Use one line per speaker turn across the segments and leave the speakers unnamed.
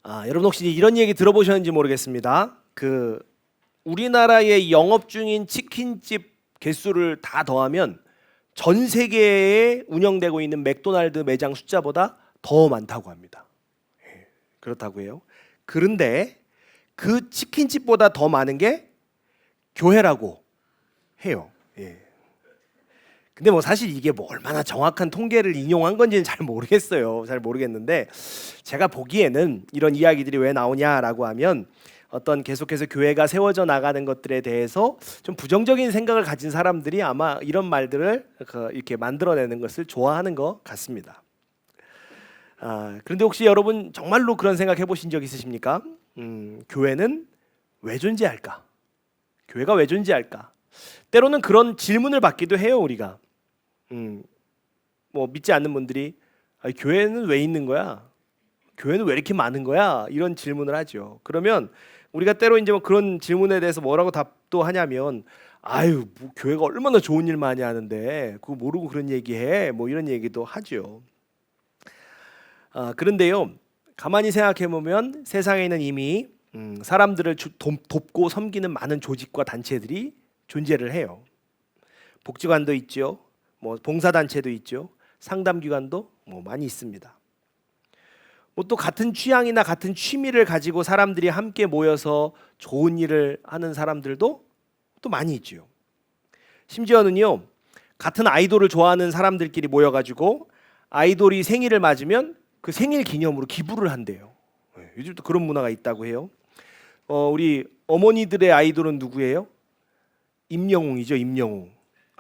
여러분 혹시 이런 얘기 들어보셨는지 모르겠습니다. 우리나라의 영업 중인 치킨집 개수를 다 더하면 전 세계에 운영되고 있는 맥도날드 매장 숫자보다 더 많다고 합니다. 그렇다고 해요. 그런데 그 치킨집보다 더 많은 게 교회라고 해요. 근데 뭐 사실 이게 뭐 얼마나 정확한 통계를 인용한 건지는 잘 모르겠어요. 잘 모르겠는데 제가 보기에는 이런 이야기들이 왜 나오냐라고 하면 어떤 계속해서 교회가 세워져 나가는 것들에 대해서 좀 부정적인 생각을 가진 사람들이 아마 이런 말들을 이렇게 만들어내는 것을 좋아하는 것 같습니다. 그런데 혹시 여러분 정말로 그런 생각 해보신 적 있으십니까? 교회는 왜 존재할까? 교회가 왜 존재할까? 때로는 그런 질문을 받기도 해요. 우리가 뭐 믿지 않는 분들이 교회는 왜 있는 거야? 교회는 왜 이렇게 많은 거야? 이런 질문을 하죠. 그러면 우리가 때로 이제 뭐 그런 질문에 대해서 뭐라고 답도 하냐면 뭐 교회가 얼마나 좋은 일 많이 하는데 그거 모르고 그런 얘기해? 뭐 이런 얘기도 하죠. 그런데요, 가만히 생각해 보면 세상에는 이미 사람들을 돕고 섬기는 많은 조직과 단체들이 존재를 해요. 복지관도 있죠. 뭐 봉사단체도 있죠. 상담기관도 뭐 많이 있습니다. 뭐 또 같은 취향이나 같은 취미를 가지고 사람들이 함께 모여서 좋은 일을 하는 사람들도 또 많이 있죠. 심지어는요, 같은 아이돌을 좋아하는 사람들끼리 모여가지고 아이돌이 생일을 맞으면 그 생일 기념으로 기부를 한대요. 요즘도 그런 문화가 있다고 해요. 우리 어머니들의 아이돌은 누구예요? 임영웅이죠. 임영웅.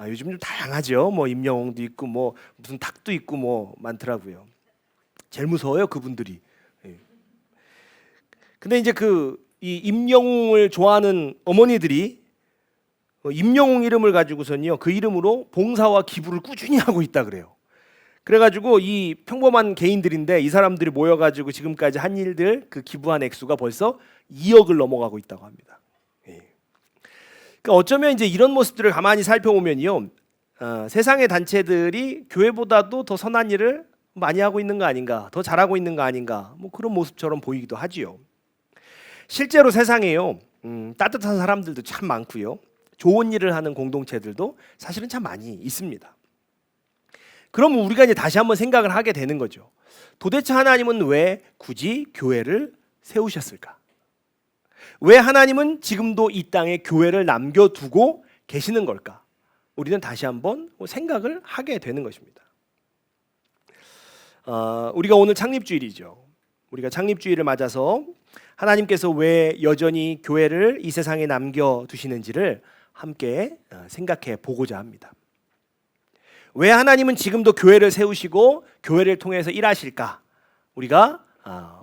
요즘 좀 다양하죠. 뭐 임영웅도 있고 뭐 무슨 닭도 있고 뭐 많더라고요. 제일 무서워요, 그분들이. 근데 이제 이 임영웅을 좋아하는 어머니들이 임영웅 이름을 가지고선요, 그 이름으로 봉사와 기부를 꾸준히 하고 있다 그래요. 그래가지고 이 평범한 개인들인데 이 사람들이 모여가지고 지금까지 한 일들 그 기부한 액수가 벌써 2억을 넘어가고 있다고 합니다. 그러니까 어쩌면 이제 이런 모습들을 가만히 살펴보면요, 세상의 단체들이 교회보다도 더 선한 일을 많이 하고 있는 거 아닌가, 더 잘하고 있는 거 아닌가, 뭐 그런 모습처럼 보이기도 하지요. 실제로 세상에요, 따뜻한 사람들도 참 많고요, 좋은 일을 하는 공동체들도 사실은 참 많이 있습니다. 그럼 우리가 이제 다시 한번 생각을 하게 되는 거죠. 도대체 하나님은 왜 굳이 교회를 세우셨을까? 왜 하나님은 지금도 이 땅에 교회를 남겨두고 계시는 걸까? 우리는 다시 한번 생각을 하게 되는 것입니다. 우리가 오늘 창립주일이죠. 우리가 창립주일을 맞아서 하나님께서 왜 여전히 교회를 이 세상에 남겨두시는지를 함께 생각해 보고자 합니다. 왜 하나님은 지금도 교회를 세우시고 교회를 통해서 일하실까? 우리가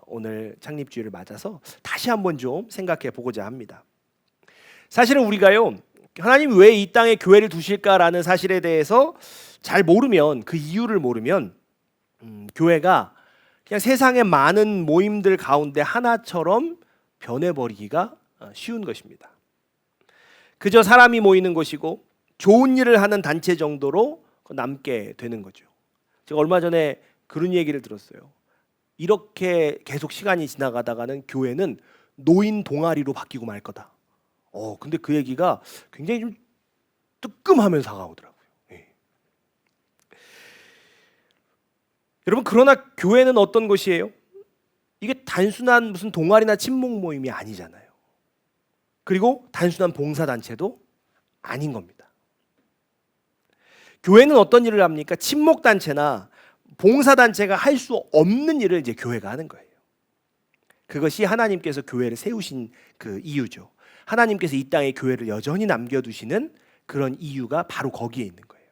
오늘 창립주일을 맞아서 다시 한번 좀 생각해 보고자 합니다. 사실은 우리가요, 하나님이 왜 이 땅에 교회를 두실까라는 사실에 대해서 잘 모르면, 그 이유를 모르면 교회가 그냥 세상의 많은 모임들 가운데 하나처럼 변해버리기가 쉬운 것입니다. 그저 사람이 모이는 곳이고 좋은 일을 하는 단체 정도로 남게 되는 거죠. 제가 얼마 전에 그런 얘기를 들었어요. 이렇게 계속 시간이 지나가다가는 교회는 노인 동아리로 바뀌고 말 거다. 근데 그 얘기가 굉장히 좀 뜨끔하면서 다가오더라고요. 여러분, 그러나 교회는 어떤 곳이에요? 이게 단순한 무슨 동아리나 친목 모임이 아니잖아요. 그리고 단순한 봉사단체도 아닌 겁니다. 교회는 어떤 일을 합니까? 친목단체나 봉사단체가 할 수 없는 일을 이제 교회가 하는 거예요. 그것이 하나님께서 교회를 세우신 그 이유죠. 하나님께서 이 땅에 교회를 여전히 남겨두시는 그런 이유가 바로 거기에 있는 거예요.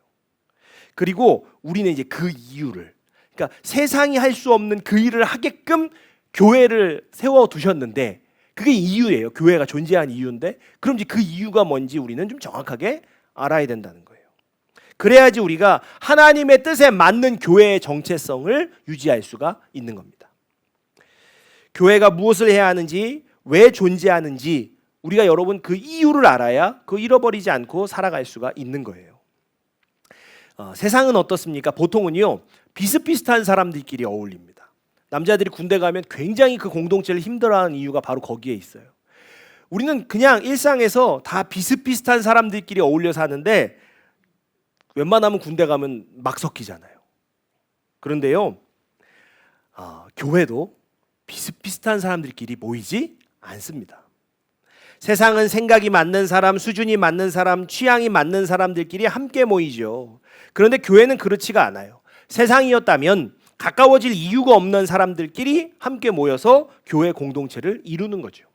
그리고 우리는 이제 그 이유를, 그러니까 세상이 할 수 없는 그 일을 하게끔 교회를 세워두셨는데, 그게 이유예요. 교회가 존재한 이유인데, 그럼 이제 그 이유가 뭔지 우리는 좀 정확하게 알아야 된다는 거예요. 그래야지 우리가 하나님의 뜻에 맞는 교회의 정체성을 유지할 수가 있는 겁니다. 교회가 무엇을 해야 하는지, 왜 존재하는지 우리가 여러분 그 이유를 알아야 그 잃어버리지 않고 살아갈 수가 있는 거예요. 세상은 어떻습니까? 보통은요, 비슷비슷한 사람들끼리 어울립니다. 남자들이 군대 가면 굉장히 그 공동체를 힘들어하는 이유가 바로 거기에 있어요. 우리는 그냥 일상에서 다 비슷비슷한 사람들끼리 어울려 사는데 웬만하면 군대 가면 막 섞이잖아요. 그런데요, 교회도 비슷비슷한 사람들끼리 모이지 않습니다. 세상은 생각이 맞는 사람, 수준이 맞는 사람, 취향이 맞는 사람들끼리 함께 모이죠. 그런데 교회는 그렇지가 않아요. 세상이었다면 가까워질 이유가 없는 사람들끼리 함께 모여서 교회 공동체를 이루는 거죠.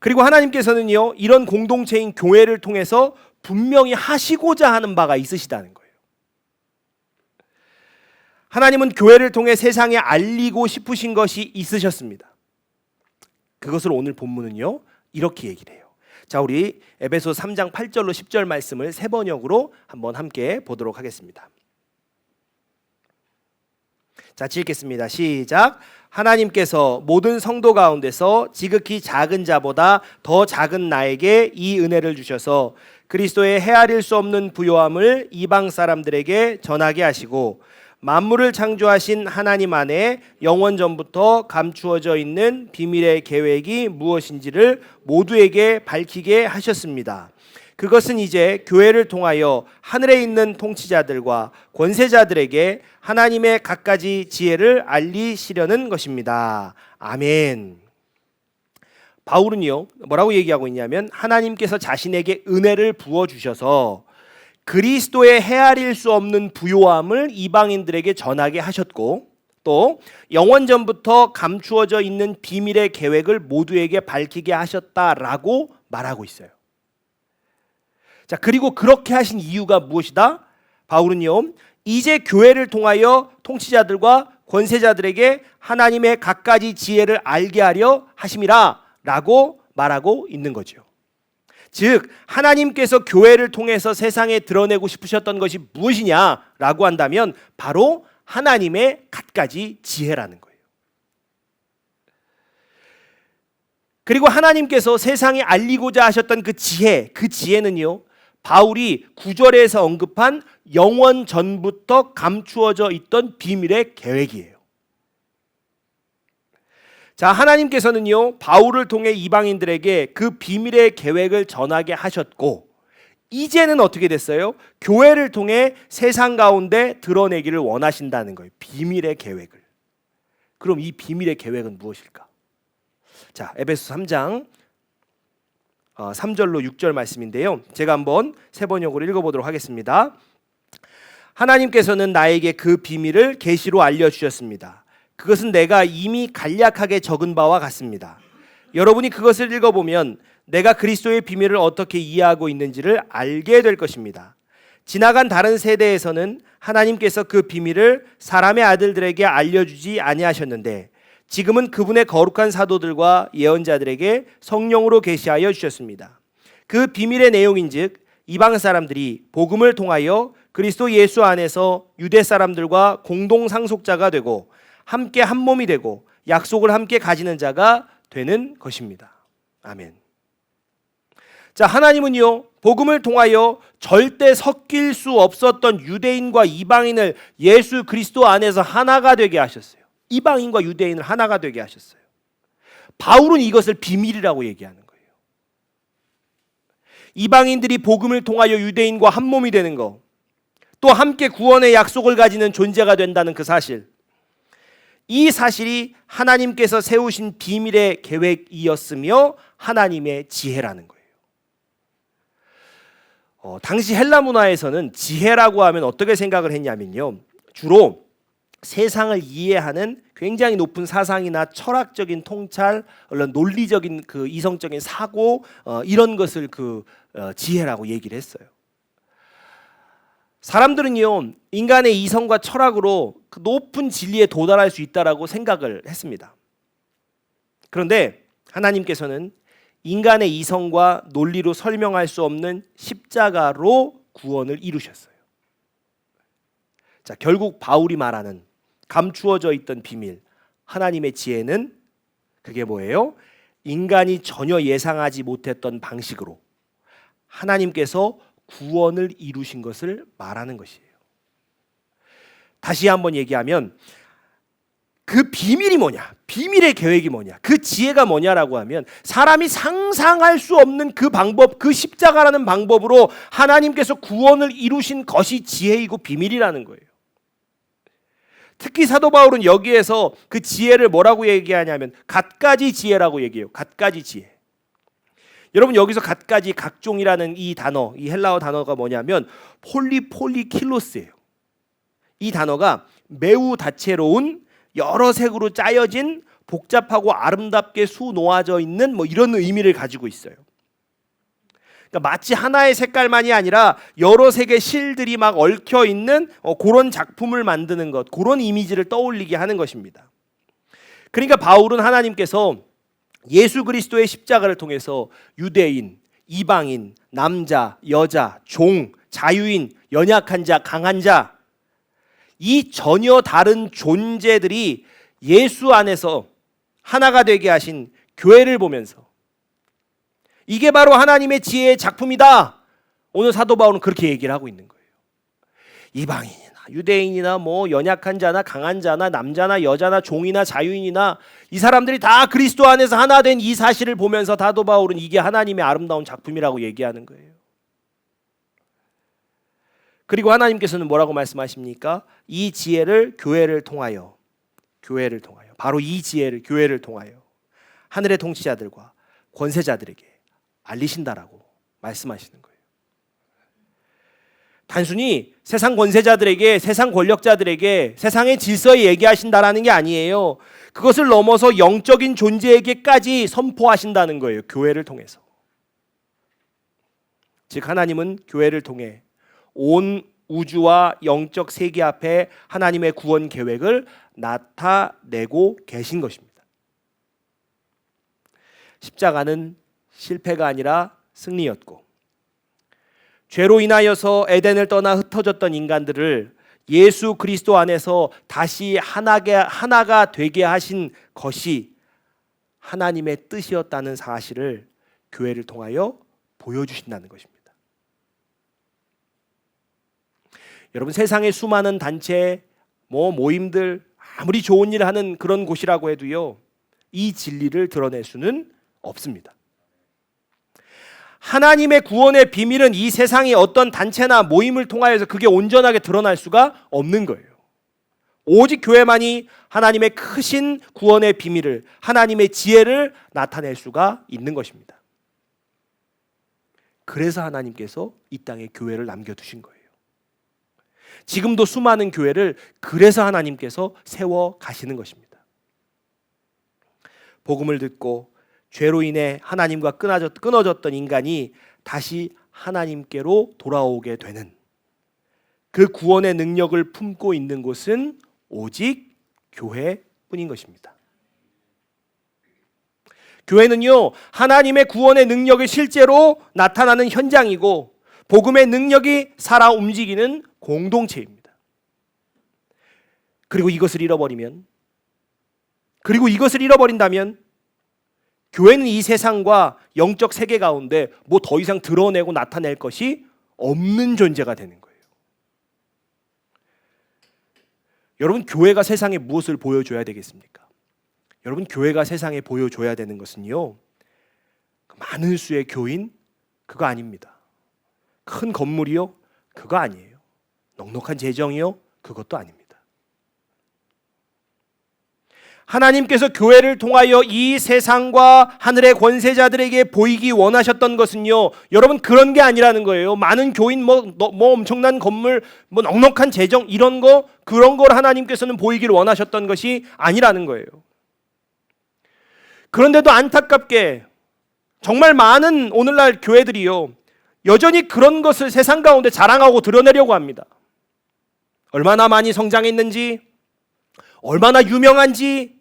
그리고 하나님께서는요, 이런 공동체인 교회를 통해서 분명히 하시고자 하는 바가 있으시다는 거예요. 하나님은 교회를 통해 세상에 알리고 싶으신 것이 있으셨습니다. 그것을 오늘 본문은요, 이렇게 얘기를 해요. 자, 우리 에베소 3장 8절로 10절 말씀을 세 번역으로 한번 함께 보도록 하겠습니다. 자, 읽겠습니다. 시작. 하나님께서 모든 성도 가운데서 지극히 작은 자보다 더 작은 나에게 이 은혜를 주셔서 그리스도의 헤아릴 수 없는 부요함을 이방 사람들에게 전하게 하시고 만물을 창조하신 하나님 안에 영원 전부터 감추어져 있는 비밀의 계획이 무엇인지를 모두에게 밝히게 하셨습니다. 그것은 이제 교회를 통하여 하늘에 있는 통치자들과 권세자들에게 하나님의 갖가지 지혜를 알리시려는 것입니다. 아멘. 바울은요, 뭐라고 얘기하고 있냐면 하나님께서 자신에게 은혜를 부어주셔서 그리스도의 헤아릴 수 없는 부요함을 이방인들에게 전하게 하셨고 또 영원 전부터 감추어져 있는 비밀의 계획을 모두에게 밝히게 하셨다라고 말하고 있어요. 자, 그리고 그렇게 하신 이유가 무엇이다? 바울은요, 이제 교회를 통하여 통치자들과 권세자들에게 하나님의 갖가지 지혜를 알게 하려 하심이라 라고 말하고 있는 거죠. 즉 하나님께서 교회를 통해서 세상에 드러내고 싶으셨던 것이 무엇이냐라고 한다면 바로 하나님의 갖가지 지혜라는 거예요. 그리고 하나님께서 세상에 알리고자 하셨던 그 지혜는요, 바울이 9절에서 언급한 영원 전부터 감추어져 있던 비밀의 계획이에요. 자, 하나님께서는요, 바울을 통해 이방인들에게 그 비밀의 계획을 전하게 하셨고 이제는 어떻게 됐어요? 교회를 통해 세상 가운데 드러내기를 원하신다는 거예요. 비밀의 계획을. 그럼 이 비밀의 계획은 무엇일까? 자, 에베소 3장 3절로 6절 말씀인데요. 제가 한번 세 번역으로 읽어보도록 하겠습니다. 하나님께서는 나에게 그 비밀을 계시로 알려주셨습니다. 그것은 내가 이미 간략하게 적은 바와 같습니다. 여러분이 그것을 읽어보면 내가 그리스도의 비밀을 어떻게 이해하고 있는지를 알게 될 것입니다. 지나간 다른 세대에서는 하나님께서 그 비밀을 사람의 아들들에게 알려주지 아니하셨는데 지금은 그분의 거룩한 사도들과 예언자들에게 성령으로 계시하여 주셨습니다. 그 비밀의 내용인즉 이방 사람들이 복음을 통하여 그리스도 예수 안에서 유대 사람들과 공동 상속자가 되고 함께 한 몸이 되고 약속을 함께 가지는 자가 되는 것입니다. 아멘. 자, 하나님은요, 복음을 통하여 절대 섞일 수 없었던 유대인과 이방인을 예수 그리스도 안에서 하나가 되게 하셨어요. 이방인과 유대인을 하나가 되게 하셨어요. 바울은 이것을 비밀이라고 얘기하는 거예요. 이방인들이 복음을 통하여 유대인과 한 몸이 되는 것, 또 함께 구원의 약속을 가지는 존재가 된다는 그 사실, 이 사실이 하나님께서 세우신 비밀의 계획이었으며 하나님의 지혜라는 거예요. 당시 헬라 문화에서는 지혜라고 하면 어떻게 생각을 했냐면요, 주로 세상을 이해하는 굉장히 높은 사상이나 철학적인 통찰, 물론 논리적인 그 이성적인 사고, 이런 것을 지혜라고 얘기를 했어요. 사람들은요, 인간의 이성과 철학으로 그 높은 진리에 도달할 수 있다라고 생각을 했습니다. 그런데 하나님께서는 인간의 이성과 논리로 설명할 수 없는 십자가로 구원을 이루셨어요. 자, 결국 바울이 말하는 감추어져 있던 비밀, 하나님의 지혜는 그게 뭐예요? 인간이 전혀 예상하지 못했던 방식으로 하나님께서 구원을 이루신 것을 말하는 것이에요. 다시 한번 얘기하면 그 비밀이 뭐냐? 비밀의 계획이 뭐냐? 그 지혜가 뭐냐라고 하면 사람이 상상할 수 없는 그 방법, 그 십자가라는 방법으로 하나님께서 구원을 이루신 것이 지혜이고 비밀이라는 거예요. 특히 사도 바울은 여기에서 그 지혜를 뭐라고 얘기하냐면 갖가지 지혜라고 얘기해요. 갖가지 지혜. 여러분 여기서 갖가지 각종이라는 이 단어, 이 헬라어 단어가 뭐냐면 폴리킬로스예요. 이 단어가 매우 다채로운 여러 색으로 짜여진 복잡하고 아름답게 수놓아져 있는 뭐 이런 의미를 가지고 있어요. 그러니까 마치 하나의 색깔만이 아니라 여러 색의 실들이 막 얽혀 있는 그런 작품을 만드는 것, 그런 이미지를 떠올리게 하는 것입니다. 그러니까 바울은 하나님께서 예수 그리스도의 십자가를 통해서 유대인, 이방인, 남자, 여자, 종, 자유인, 연약한 자, 강한 자, 이 전혀 다른 존재들이 예수 안에서 하나가 되게 하신 교회를 보면서 이게 바로 하나님의 지혜의 작품이다. 오늘 사도 바울은 그렇게 얘기를 하고 있는 거예요. 이방인이나 유대인이나 뭐 연약한 자나 강한 자나 남자나 여자나 종이나 자유인이나 이 사람들이 다 그리스도 안에서 하나 된 이 사실을 보면서 사도 바울은 이게 하나님의 아름다운 작품이라고 얘기하는 거예요. 그리고 하나님께서는 뭐라고 말씀하십니까? 이 지혜를 교회를 통하여 바로 이 지혜를 교회를 통하여 하늘의 통치자들과 권세자들에게 알리신다라고 말씀하시는 거예요. 단순히 세상 권세자들에게, 세상 권력자들에게, 세상의 질서에 얘기하신다라는 게 아니에요. 그것을 넘어서 영적인 존재에게까지 선포하신다는 거예요. 교회를 통해서. 즉 하나님은 교회를 통해 온 우주와 영적 세계 앞에 하나님의 구원 계획을 나타내고 계신 것입니다. 십자가는 실패가 아니라 승리였고, 죄로 인하여서 에덴을 떠나 흩어졌던 인간들을 예수 그리스도 안에서 다시 하나가 되게 하신 것이 하나님의 뜻이었다는 사실을 교회를 통하여 보여주신다는 것입니다. 여러분 세상의 수많은 단체, 모임들 아무리 좋은 일을 하는 그런 곳이라고 해도요, 이 진리를 드러낼 수는 없습니다. 하나님의 구원의 비밀은 이 세상의 어떤 단체나 모임을 통하여서 그게 온전하게 드러날 수가 없는 거예요. 오직 교회만이 하나님의 크신 구원의 비밀을, 하나님의 지혜를 나타낼 수가 있는 것입니다. 그래서 하나님께서 이 땅에 교회를 남겨두신 거예요. 지금도 수많은 교회를 그래서 하나님께서 세워 가시는 것입니다. 복음을 듣고 죄로 인해 하나님과 끊어졌던 인간이 다시 하나님께로 돌아오게 되는 그 구원의 능력을 품고 있는 곳은 오직 교회뿐인 것입니다. 교회는요, 하나님의 구원의 능력이 실제로 나타나는 현장이고 복음의 능력이 살아 움직이는 공동체입니다. 그리고 이것을 잃어버린다면 교회는 이 세상과 영적 세계 가운데 뭐 더 이상 드러내고 나타낼 것이 없는 존재가 되는 거예요. 여러분 교회가 세상에 무엇을 보여줘야 되겠습니까? 여러분 교회가 세상에 보여줘야 되는 것은요, 많은 수의 교인 그거 아닙니다. 큰 건물이요 그거 아니에요. 넉넉한 재정이요 그것도 아닙니다. 하나님께서 교회를 통하여 이 세상과 하늘의 권세자들에게 보이기 원하셨던 것은요, 여러분 그런 게 아니라는 거예요. 많은 교인, 뭐 엄청난 건물, 뭐 넉넉한 재정 그런 걸 하나님께서는 보이기를 원하셨던 것이 아니라는 거예요. 그런데도 안타깝게 정말 많은 오늘날 교회들이요, 여전히 그런 것을 세상 가운데 자랑하고 드러내려고 합니다. 얼마나 많이 성장했는지, 얼마나 유명한지,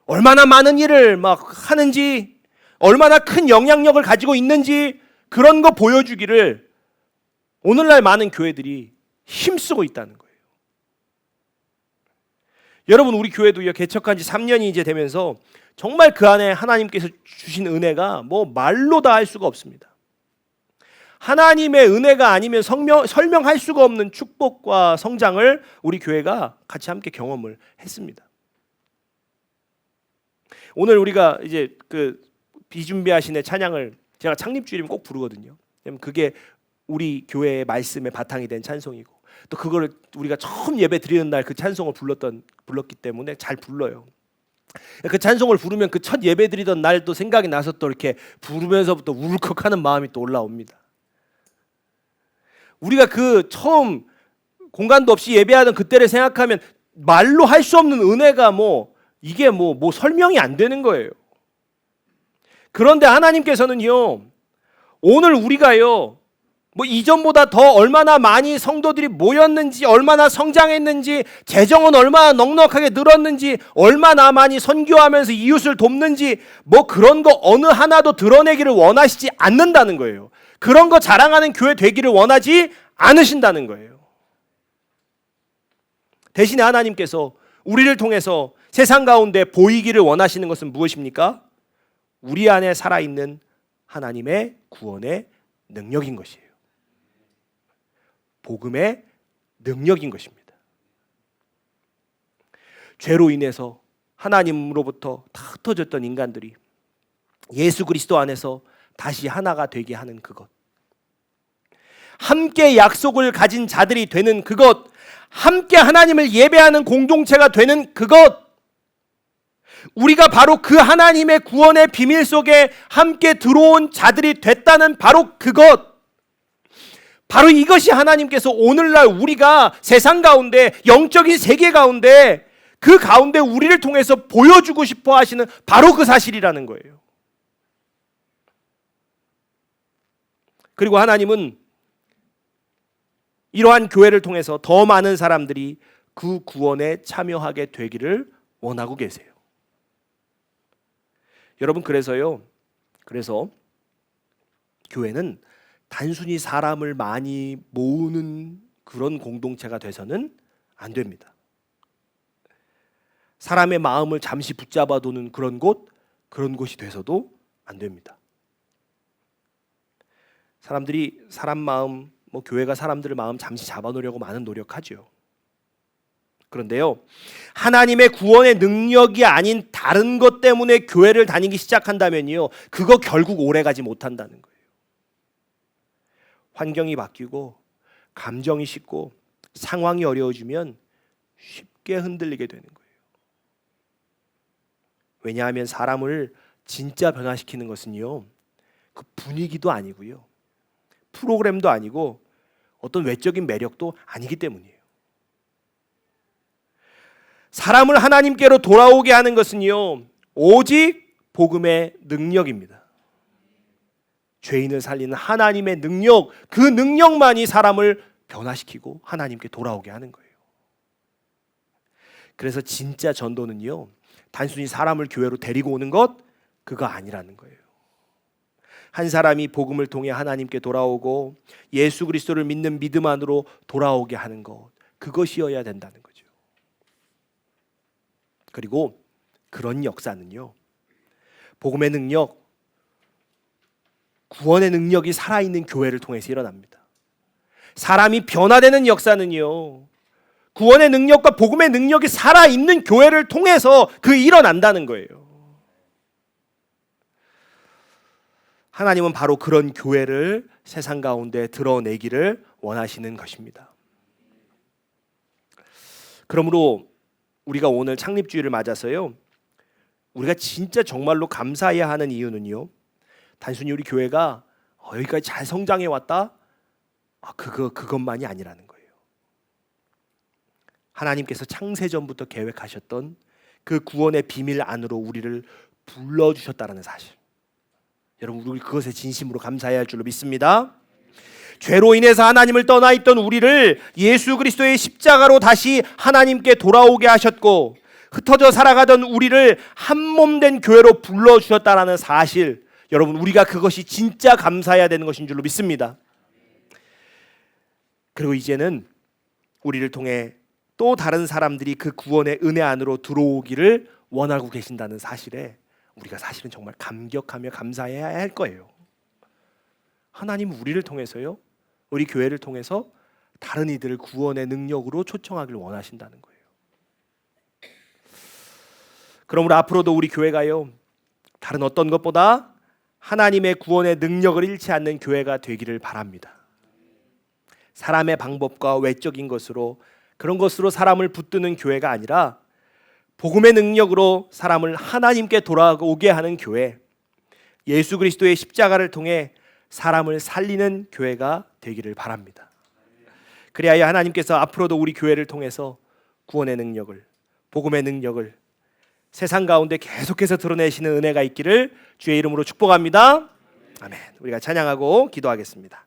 얼마나 많은 일을 막 하는지, 얼마나 큰 영향력을 가지고 있는지 그런 거 보여주기를 오늘날 많은 교회들이 힘쓰고 있다는 거예요. 여러분 우리 교회도 개척한 지 3년이 이제 되면서 정말 그 안에 하나님께서 주신 은혜가 뭐 말로 다 할 수가 없습니다. 하나님의 은혜가 아니면 설명할 수가 없는 축복과 성장을 우리 교회가 같이 함께 경험을 했습니다. 오늘 우리가 이제 그 비준비하신 찬양을 제가 창립주일이면 꼭 부르거든요. 왜냐면 그게 우리 교회의 말씀의 바탕이 된 찬송이고 또 그거를 우리가 처음 예배 드리는 날 그 찬송을 불렀기 때문에 잘 불러요. 그 찬송을 부르면 그 첫 예배 드리던 날도 생각이 나서 또 이렇게 부르면서부터 울컥하는 마음이 또 올라옵니다. 우리가 그 처음 공간도 없이 예배하던 그때를 생각하면 말로 할 수 없는 은혜가 이게 설명이 안 되는 거예요. 그런데 하나님께서는요, 오늘 우리가요, 이전보다 더 얼마나 많이 성도들이 모였는지, 얼마나 성장했는지, 재정은 얼마나 넉넉하게 늘었는지, 얼마나 많이 선교하면서 이웃을 돕는지, 그런 거 어느 하나도 드러내기를 원하시지 않는다는 거예요. 그런 거 자랑하는 교회 되기를 원하지 않으신다는 거예요. 대신에 하나님께서 우리를 통해서 세상 가운데 보이기를 원하시는 것은 무엇입니까? 우리 안에 살아있는 하나님의 구원의 능력인 것이에요. 복음의 능력인 것입니다. 죄로 인해서 하나님으로부터 다 흩어졌던 인간들이 예수 그리스도 안에서 다시 하나가 되게 하는 그것, 함께 약속을 가진 자들이 되는 그것, 함께 하나님을 예배하는 공동체가 되는 그것, 우리가 바로 그 하나님의 구원의 비밀 속에 함께 들어온 자들이 됐다는 바로 그것, 바로 이것이 하나님께서 오늘날 우리가 세상 가운데, 영적인 세계 가운데, 그 가운데 우리를 통해서 보여주고 싶어 하시는 바로 그 사실이라는 거예요. 그리고 하나님은 이러한 교회를 통해서 더 많은 사람들이 그 구원에 참여하게 되기를 원하고 계세요. 여러분, 그래서 교회는 단순히 사람을 많이 모으는 그런 공동체가 돼서는 안 됩니다. 사람의 마음을 잠시 붙잡아두는 그런 곳이 돼서도 안 됩니다. 사람들이 사람 마음, 교회가 사람들의 마음 잠시 잡아놓으려고 많은 노력하죠. 그런데요, 하나님의 구원의 능력이 아닌 다른 것 때문에 교회를 다니기 시작한다면요, 그거 결국 오래가지 못한다는 거예요. 환경이 바뀌고 감정이 식고 상황이 어려워지면 쉽게 흔들리게 되는 거예요. 왜냐하면 사람을 진짜 변화시키는 것은요, 그 분위기도 아니고요, 프로그램도 아니고 어떤 외적인 매력도 아니기 때문이에요. 사람을 하나님께로 돌아오게 하는 것은요, 오직 복음의 능력입니다. 죄인을 살리는 하나님의 능력, 그 능력만이 사람을 변화시키고 하나님께 돌아오게 하는 거예요. 그래서 진짜 전도는요, 단순히 사람을 교회로 데리고 오는 것, 그거 아니라는 거예요. 한 사람이 복음을 통해 하나님께 돌아오고 예수 그리스도를 믿는 믿음 안으로 돌아오게 하는 것, 그것이어야 된다는 거죠. 그리고 그런 역사는요, 복음의 능력, 구원의 능력이 살아있는 교회를 통해서 일어납니다. 사람이 변화되는 역사는요, 구원의 능력과 복음의 능력이 살아있는 교회를 통해서 일어난다는 거예요. 하나님은 바로 그런 교회를 세상 가운데 드러내기를 원하시는 것입니다. 그러므로 우리가 오늘 창립주일을 맞아서요, 우리가 진짜 정말로 감사해야 하는 이유는요, 단순히 우리 교회가 여기까지 잘 성장해 왔다, 그것만이 아니라는 거예요. 하나님께서 창세전부터 계획하셨던 그 구원의 비밀 안으로 우리를 불러주셨다는 사실, 여러분, 우리 그것에 진심으로 감사해야 할 줄로 믿습니다. 죄로 인해서 하나님을 떠나 있던 우리를 예수 그리스도의 십자가로 다시 하나님께 돌아오게 하셨고, 흩어져 살아가던 우리를 한 몸 된 교회로 불러주셨다는 사실, 여러분, 우리가 그것이 진짜 감사해야 되는 것인 줄로 믿습니다. 그리고 이제는 우리를 통해 또 다른 사람들이 그 구원의 은혜 안으로 들어오기를 원하고 계신다는 사실에 우리가 사실은 정말 감격하며 감사해야 할 거예요. 하나님은 우리를 통해서요, 우리 교회를 통해서 다른 이들을 구원의 능력으로 초청하기를 원하신다는 거예요. 그러므로 앞으로도 우리 교회가요, 다른 어떤 것보다 하나님의 구원의 능력을 잃지 않는 교회가 되기를 바랍니다. 사람의 방법과 외적인 것으로, 그런 것으로 사람을 붙드는 교회가 아니라 복음의 능력으로 사람을 하나님께 돌아오게 하는 교회, 예수 그리스도의 십자가를 통해 사람을 살리는 교회가 되기를 바랍니다. 그리하여 하나님께서 앞으로도 우리 교회를 통해서 구원의 능력을, 복음의 능력을 세상 가운데 계속해서 드러내시는 은혜가 있기를 주의 이름으로 축복합니다. 아멘. 우리가 찬양하고 기도하겠습니다.